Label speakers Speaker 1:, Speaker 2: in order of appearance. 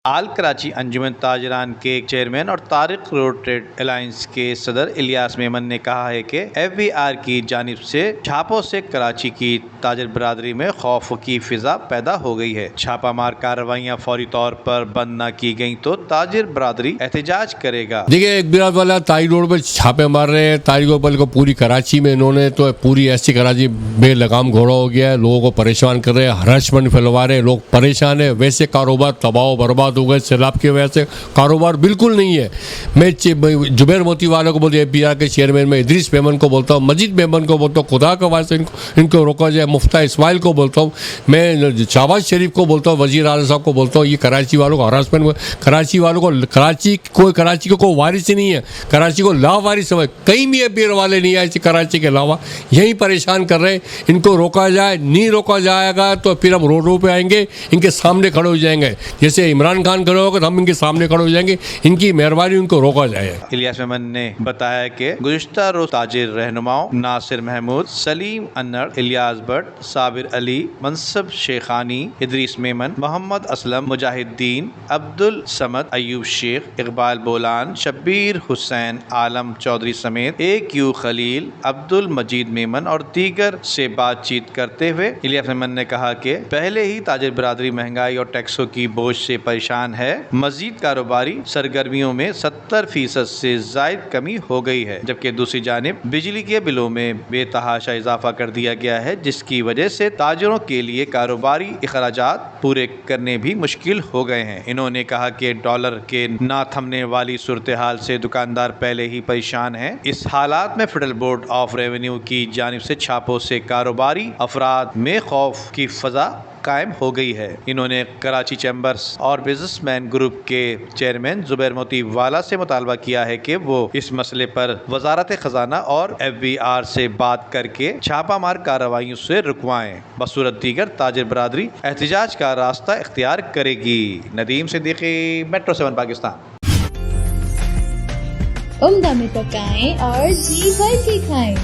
Speaker 1: آل کراچی انجمن تاجران کے چیئرمین اور Tariq road trade alliance کے صدر الیاس میمن نے کہا ہے کہ ایف بی آر کی جانب سے چھاپوں سے کراچی کی تاجر برادری میں خوف کی فضا پیدا ہو گئی ہے۔ چھاپہ مار کارروائیاں فوری طور پر بند نہ کی گئیں تو تاجر برادری احتجاج کرے گا۔
Speaker 2: دیکھیے ایک براد والا طارق روڈ پہ چھاپے مار رہے ہیں، طارق روڈ کو پوری کراچی میں انہوں نے تو پوری ایسی کراچی بے لگام گھوڑا ہو گیا ہے، لوگوں کو پریشان کر رہے ہیں، ہراسمنٹ پھیلوا رہے ہیں، لوگ پریشان ہیں، ویسے کاروبار تباہ و برباد ہو گئے، سیلاب کی وجہ سے کاروبار بالکل نہیں ہے۔ میں زبیر موتی والوں کو بولتا ہوں، پی آر کے چیئرمین میں ادریس میمن کو بولتا ہوں، مجید میمن کو بولتا ہوں، خدا کا واسطہ ان کو روکا جائے، مفتاح اسماعیل کو بولتا ہوں، میں شہباز شریف کو بولتا ہوں، وزیر اعلیٰ صاحب کو بولتا ہوں، یہ کراچی والوں کو ہراسمنٹ، کراچی والوں کو کراچی کو کوئی وارث ہی نہیں ہے، کراچی کو لا وارث سمجھ، کہیں بھی بیر والے نہیں آئے کراچی کے علاوہ، یہی پریشان کر رہے ہیں۔ ان کو روکا جائے، نہیں روکا جائے گا تو پھر ہم روڈوں پہ آئیں گے، ان کے سامنے کھڑے ہو جائیں گے، جیسے عمران خان کھڑے ہو گئے ہم ان کے سامنے کھڑے ہو جائیں گے، ان کی مہربانی ان کو روکا جائے۔
Speaker 1: الیاس میمن نے بتایا کہ گزشتہ روز تاجر رہنماؤں ناصر محمود، سلیم انر، الیاس بٹ، صابر علی، منصب شیخانی، ادریس میمن، محمد اسلم، مجاہد الدین، عبد الصمد، ایوب شیخ، اقبال بولان، شبیر حسین، عالم چودھری سمیت اے کیو خلیل، عبد المجید میمن اور دیگر سے بات چیت کرتے ہوئے الیاس میمن نے کہا کہ پہلے ہی تاجر برادری مہنگائی اور ٹیکسوں کی بوجھ سے پریشان ہے، مزید کاروباری سرگرمیوں میں 70% سے زائد کمی ہو گئی ہے، جبکہ دوسری جانب بجلی کے بلوں میں بے تحاشا اضافہ کر دیا گیا ہے، جس کی وجہ سے تاجروں کے لیے کاروباری اخراجات پورے کرنے بھی مشکل ہو گئے ہیں۔ انہوں نے کہا کہ ڈالر کے نہ تھمنے والی صورتحال سے دکاندار پہلے ہی پریشان ہیں۔ اس حالات میں فیڈرل بورڈ آف ریونیو کی جانب سے چھاپوں سے کاروباری افراد میں خوف کی فضا قائم ہو گئی ہے۔ انہوں نے کراچی چیمبرز اور بزنس مین گروپ کے چیئرمین زبیر موتی والا سے مطالبہ کیا ہے کہ وہ اس مسئلے پر وزارت خزانہ اور ایف بی آر سے بات کر کے چھاپہ مار کارروائیوں سے رکوائیں، بصورت دیگر تاجر برادری احتجاج کا راستہ اختیار کرے گی۔ ندیم صدیقی، میٹرو 7 پاکستان۔
Speaker 3: عمدہ میں پکائیں اور جی بھر کے کھائیں۔